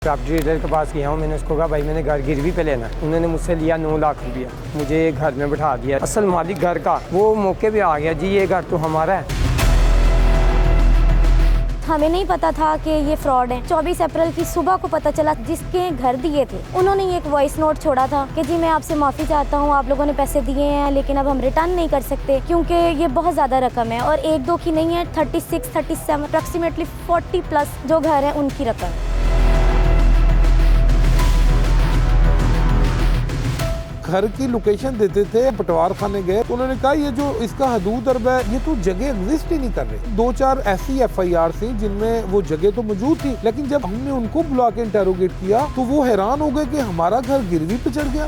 Property dealer के पास गया हूँ, मैंने उसको कहा भाई मैंने घर गिरवी पे लेना है। उन्होंने मुझसे लिया 9 लाख रुपया, मुझे घर में बिठा दिया। असल मालिक घर का वो मौके पे आ गया, जी ये घर तो हमारा है। हमें नहीं पता था कि ये फ्रॉड है। 24 अप्रैल की सुबह को पता चला, जिसके घर दिए थे उन्होंने एक वॉइस नोट छोड़ा था कि जी मैं आपसे माफ़ी चाहता हूँ, आप लोगों ने पैसे दिए हैं लेकिन अब हम रिटर्न नहीं कर सकते क्योंकि ये बहुत ज़्यादा रकम है और 1-2 की नहीं है, 36, 37 अप्रॉक्सीमेटली 40 प्लस जो घर है उनकी रकम। घर की लोकेशन देते थे, पटवार खाने गए तो उन्होंने कहा ये जो इसका हदूद अरब है ये तो जगह एग्जिस्ट ही नहीं कर रही। 2-4 ऐसी FIR थी जिनमें वो जगह तो मौजूद थी, लेकिन जब हमने उनको बुला के इंटेरोगेट किया तो वो हैरान हो गए कि हमारा घर गिरवी पे चढ़ गया।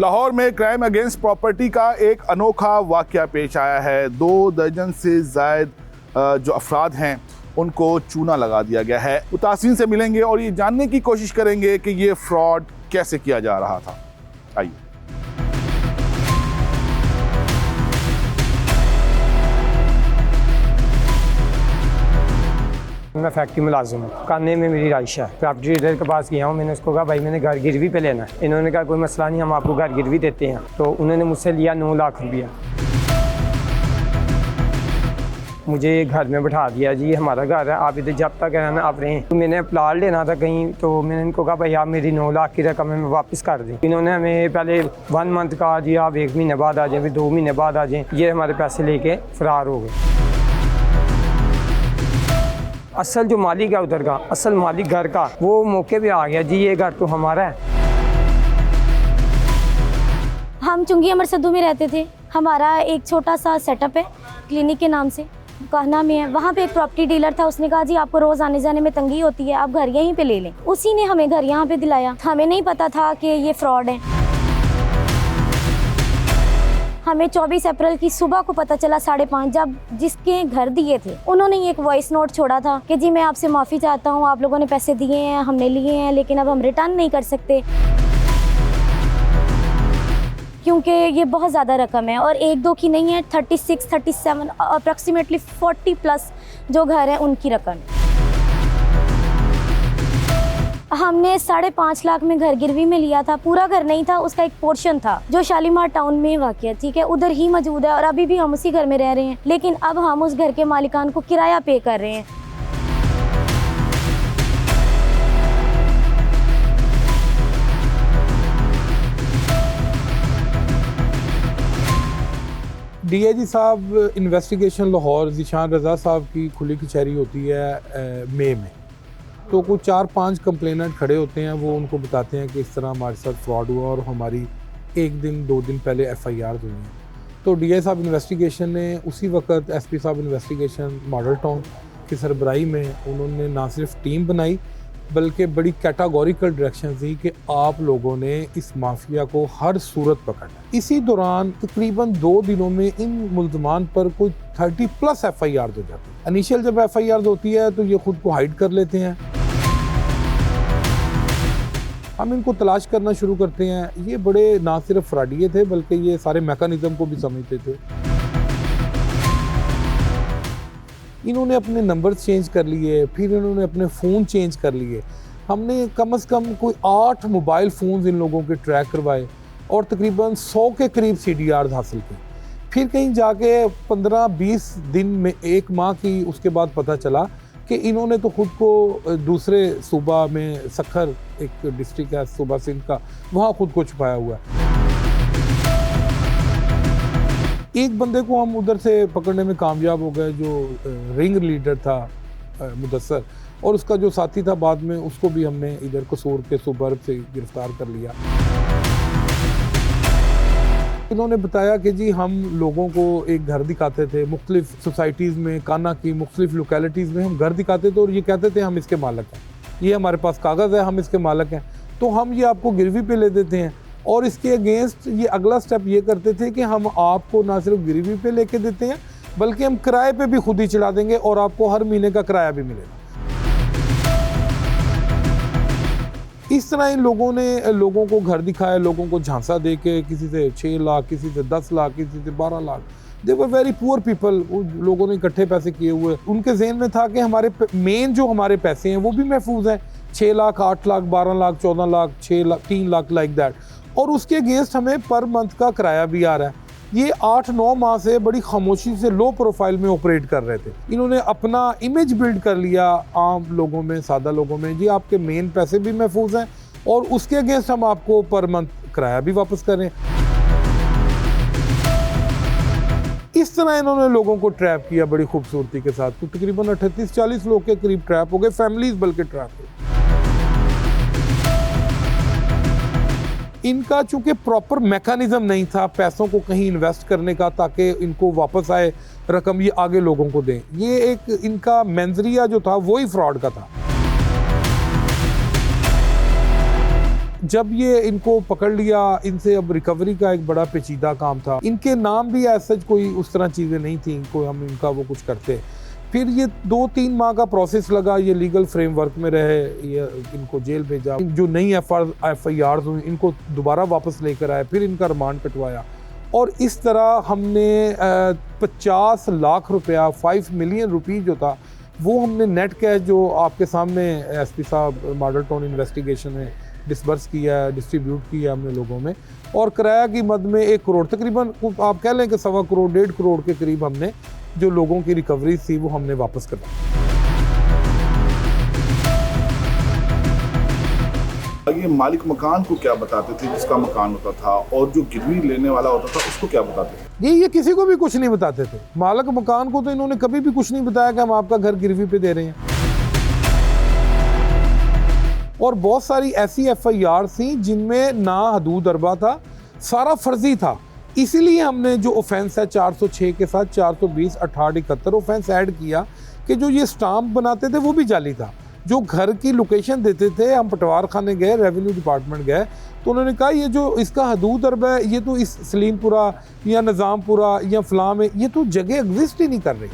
लाहौर में क्राइम अगेंस्ट प्रॉपर्टी का एक अनोखा वाकया पेश आया है। 2 दर्जन से जायद जो अफराद हैं उनको चूना लगा दिया गया है। मुतासिरीन से मिलेंगे और ये जानने की कोशिश करेंगे कि ये फ्रॉड कैसे किया जा रहा था। आइए। मैं फैक्ट्री मुलाजिम हूँ, काने में मेरी राइशा है। प्रॉपर्टी डीलर के पास गया हूँ, मैंने उसको कहा भाई मैंने घर गिरवी पे लेना है। इन्होंने कहा कोई मसला नहीं, हम आपको घर गिरवी देते हैं। तो उन्होंने मुझसे लिया 9 लाख रुपया, मुझे घर में बिठा दिया, जी ये हमारा घर है, आप इधर जब तक रहना आप रहें। तो मैंने प्लाट लेना था कहीं, तो मैंने इनको कहा भाई आप मेरी 9 लाख की रकम हमें वापस कर दें। इन्होंने हमें पहले 1 मंथ कहा जी आप 1 महीने बाद आ जाएं, फिर 2 महीने बाद आ जाएं। ये हमारे पैसे लेके फरार हो गए। असल जो मालिक है उधर का, असल मालिक घर का वो मौके पे आ गया, जी ये घर तो हमारा है। हम चुंगी अमर सद्दू में रहते थे। हमारा एक छोटा सा सेटअप है क्लिनिक के नाम से, कहना में है। वहाँ पे एक प्रॉपर्टी डीलर था, उसने कहा जी आपको रोज आने जाने में तंगी होती है, आप घर यहीं पे ले लें। उसी ने हमें घर यहाँ पे दिलाया। हमें नहीं पता था कि ये फ्रॉड है। हमें 24 अप्रैल की सुबह को पता चला 5:30, जब जिसके घर दिए थे उन्होंने एक वॉइस नोट छोड़ा था कि जी मैं आपसे माफ़ी चाहता हूँ, आप लोगों ने पैसे दिए हैं, हमने लिए हैं लेकिन अब हम रिटर्न नहीं कर सकते क्योंकि ये बहुत ज़्यादा रकम है और 1-2 की नहीं है, 36, 37 अप्रॉक्सीमेटली 40 प्लस जो घर है उनकी रकम। हमने 5.5 लाख में घर गिरवी में लिया था। पूरा घर नहीं था, उसका एक पोर्शन था जो शालीमार टाउन में वाक़ है, ठीक है, उधर ही मौजूद है और अभी भी हम उसी घर में रह रहे हैं। लेकिन अब हम उस घर के मालिकान को किराया पे कर रहे हैं। DIG साहब इन्वेस्टिगेशन लाहौर ज़ीशान रज़ा साहब की खुली कचहरी होती है मई में, तो कुछ 4-5 कंप्लेनेंट खड़े होते हैं। वो उनको बताते हैं कि इस तरह हमारे साथ फ्रॉड हुआ और हमारी 1 दिन 2 दिन पहले FIR हुई हैं। तो DI साहब इन्वेस्टिगेशन ने उसी वक्त SP साहब इन्वेस्टिगेशन मॉडल टाउन की सरबराही में उन्होंने ना सिर्फ टीम बनाई बल्कि बड़ी कैटागोरिकल डायरेक्शन दी कि आप लोगों ने इस माफिया को हर सूरत पकड़ना। इसी दौरान तकरीबन 2 दिनों में इन मुल्ज़मान पर कोई 30 प्लस FIR हो जाती है। इनिशियल जब FIR होती है तो ये खुद को हाइड कर लेते हैं, हम इनको तलाश करना शुरू करते हैं। ये बड़े ना सिर्फ फ्रॉडिये थे बल्कि ये सारे मैकेनिज्म को भी समझते थे। इन्होंने अपने नंबर्स चेंज कर लिए, फिर इन्होंने अपने फ़ोन चेंज कर लिए। हमने कम से कम कोई 8 मोबाइल फ़ोन्स इन लोगों के ट्रैक करवाए और तकरीबन 100 के करीब CDRs हासिल की। फिर कहीं जाके 15-20 दिन में 1 माह की उसके बाद पता चला कि इन्होंने तो ख़ुद को दूसरे सूबा में सखर एक डिस्ट्रिक्ट है सूबा सिंध का, वहाँ ख़ुद को छुपाया हुआ है। एक बंदे को हम उधर से पकड़ने में कामयाब हो गए जो रिंग लीडर था मुदस्सर, और उसका जो साथी था बाद में उसको भी हमने इधर कसूर के सुबर्ब से गिरफ्तार कर लिया। इन्होंने बताया कि जी हम लोगों को एक घर दिखाते थे मुख्तलिफ सोसाइटीज़ में, काना की मुख्तलिफ लोकेलिटीज़ में हम घर दिखाते थे और ये कहते थे हम इसके मालिक हैं, ये हमारे पास कागज़ है, हम इसके मालिक हैं, तो हम ये आपको गिरवी पे ले देते हैं। और इसके अगेंस्ट ये अगला स्टेप ये करते थे कि हम आपको ना सिर्फ गिरवी पे लेके देते हैं बल्कि हम किराए पे भी खुद ही चला देंगे और आपको हर महीने का किराया भी मिलेगा। इस तरह इन लोगों ने लोगों को घर दिखाया, लोगों को झांसा दे के किसी से 6 लाख, किसी से 10 लाख, किसी से 12 लाख, दे वर वेरी पुअर पीपल, लोगों ने इकट्ठे पैसे किए हुए, उनके जहन में था कि हमारे मेन जो हमारे पैसे हैं वो भी महफूज हैं, 6 लाख, 8 लाख, 12 लाख, 14 लाख, 6 लाख, 3 लाख लाइक दैट, और उसके अगेंस्ट हमें पर मंथ का किराया भी आ रहा है। ये 8-9 माह से बड़ी खामोशी से लो प्रोफाइल में ऑपरेट कर रहे थे। इन्होंने अपना इमेज बिल्ड कर लिया आम लोगों में, सादा लोगों में, जी आपके मेन पैसे भी महफूज हैं और उसके अगेंस्ट हम आपको पर मंथ किराया भी वापस करें। इस तरह इन्होंने लोगों को ट्रैप किया बड़ी खूबसूरती के साथ। तो तकरीबन 38-40 लोग के करीब ट्रैप हो गए, फैमिलीज बल्कि ट्रैप हो। इनका चूंकि प्रॉपर मैकेनिज्म नहीं था पैसों को कहीं इन्वेस्ट करने का ताकि इनको वापस आए रकम, ये आगे लोगों को दें, ये एक इनका मेंजरिया जो था वही फ्रॉड का था। जब ये इनको पकड़ लिया, इनसे अब रिकवरी का एक बड़ा पेचीदा काम था। इनके नाम भी ऐसा कोई उस तरह चीज़ें नहीं थी कोई हम इनका वो कुछ करते। फिर ये 2-3 माह का प्रोसेस लगा, ये लीगल फ्रेमवर्क में रहे, ये इनको जेल भेजा, जो नई FIRs हुई इनको दोबारा वापस लेकर आए, फिर इनका रिमांड कटवाया और इस तरह हमने 50 लाख रुपया, 5 मिलियन रुपी जो था वो हमने नेट कैश जो आपके सामने SP साहब मॉडल टाउन इन्वेस्टिगेशन में डिसबर्स किया है, डिस्ट्रीब्यूट किया हमने लोगों में, और किराया की मद में 1 करोड़ तकरीबन आप कह लें कि 1.25 करोड़ 1.5 करोड़ के करीब हमने जो लोगों की रिकवरी थी वो हमने वापस कर दी। ये मालिक मकान को क्या बताते थे जिसका मकान होता था, और जो गिरवी लेने वाला होता था उसको क्या बताते थे? ये किसी को भी कुछ नहीं बताते थे। मालिक मकान को तो इन्होंने कभी भी कुछ नहीं बताया कि हम आपका घर गिरवी पे दे रहे हैं। और बहुत सारी ऐसी FIR थी जिनमें ना हदूद अरबा था, सारा फर्जी था। इसीलिए हमने जो ऑफेंस है 406 के साथ 420, 68, 71 ऑफेंस ऐड किया कि जो ये स्टाम्प बनाते थे वो भी जाली था। जो घर की लोकेशन देते थे, हम पटवार खाने गए, रेवेन्यू डिपार्टमेंट गए, तो उन्होंने कहा ये जो इसका हदूद अरबा है ये तो इस सलीमपुरा या निज़ामपुरा या फलां में, ये तो जगह एग्जिस्ट ही नहीं कर रही।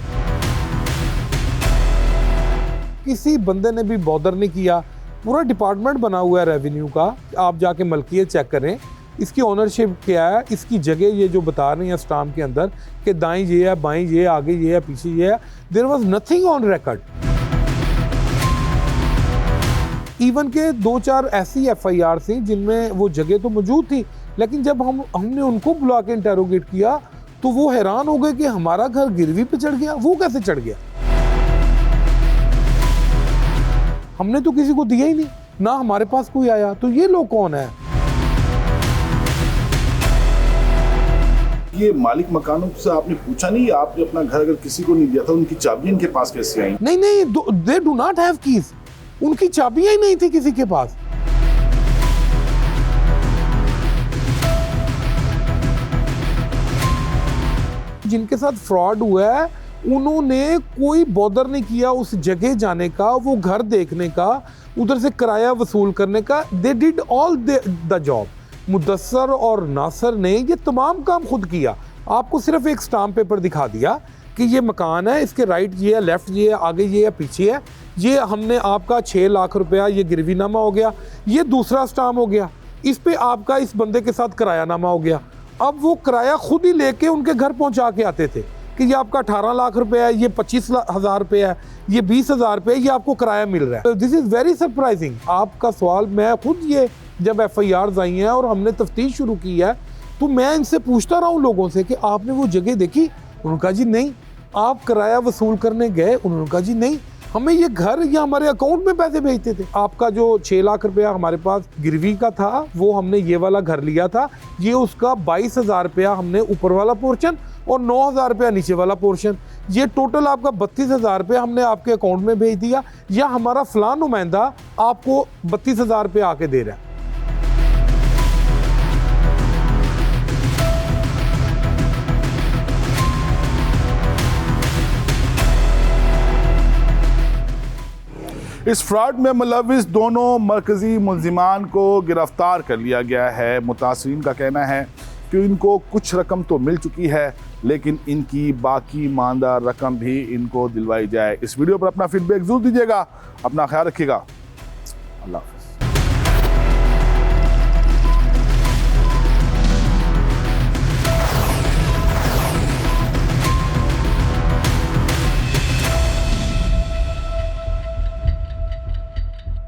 किसी बंदे ने भी बॉदर नहीं किया। पूरा डिपार्टमेंट बना हुआ है रेवेन्यू का, आप जाके मलकियत चेक करें, इसकी ओनरशिप क्या है, इसकी जगह ये जो बता रहे हैं स्टाम्प के अंदर कि दाएं ये है, बाएं ये है, आगे ये है, पीछे ये है, there was nothing on record. Even के 2-4 ऐसी FIR थी जिनमें वो जगह तो मौजूद थी, लेकिन जब हमने उनको बुला के इंटेरोगेट किया तो वो हैरान हो गए कि हमारा घर गिरवी पे चढ़ गया। वो कैसे चढ़ गया? हमने तो किसी को दिया ही नहीं, ना हमारे पास कोई आया, तो ये लोग कौन है? ये मालिक मकानों से आपने पूछा नहीं, आपने अपना घर अगर किसी को नहीं दिया था, उनकी चाबियां इनके पास कैसे आई? नहीं, they do not have keys. उनकी चाबियां ही नहीं थी किसी के पास। जिनके साथ फ्रॉड हुआ है उन्होंने कोई बॉदर नहीं किया उस जगह जाने का, वो घर देखने का, उधर से किराया वसूल करने का। They did all the job. Mudassar और नासर ने ये तमाम काम खुद किया। आपको सिर्फ एक स्टाम्प पेपर दिखा दिया कि ये मकान है, इसके राइट ये है, लेफ्ट ये है, आगे ये है, पीछे है, ये हमने आपका 6 लाख रुपया ये गिरवीनामा हो गया, ये दूसरा स्टाम्प हो गया, इस पे आपका इस बंदे के साथ किरायानामा हो गया। अब वो किराया खुद ही लेके उनके घर पहुंचा के आते थे कि ये आपका 18 लाख रुपया है, ये 25,000 रुपये है, ये 20,000 रुपये, ये आपको किराया मिल रहा है। This is very surprising. आपका सवाल, मैं खुद ये जब FIRs आई हैं और हमने तफ्तीश शुरू की है तो मैं इनसे पूछता रहा हूँ लोगों से कि आपने वो जगह देखी? उन्होंने कहा जी नहीं। आप किराया वसूल करने गए? उन्होंने कहा जी नहीं, हमें ये घर या हमारे अकाउंट में पैसे भेजते थे। आपका जो 6 लाख रुपया हमारे पास गिरवी का था वो हमने ये वाला घर लिया था, ये उसका 22,000 रुपया हमने ऊपर वाला पोर्शन और 9,000 रुपया नीचे वाला पोर्शन, ये टोटल आपका 32,000 रुपया हमने आपके अकाउंट में भेज दिया, या हमारा फलां नुमाइंदा आपको 32,000 रुपया आके दे रहा है। इस फ्रॉड में मुलविस दोनों मरकजी मुल्जिमान को गिरफ्तार कर लिया गया है। मुतासिरीन का कहना है कि इनको कुछ रकम तो मिल चुकी है, लेकिन इनकी बाकी मानदा रकम भी इनको दिलवाई जाए। इस वीडियो पर अपना फीडबैक जरूर दीजिएगा। अपना ख्याल रखिएगा। अल्लाह हाफ़िज़।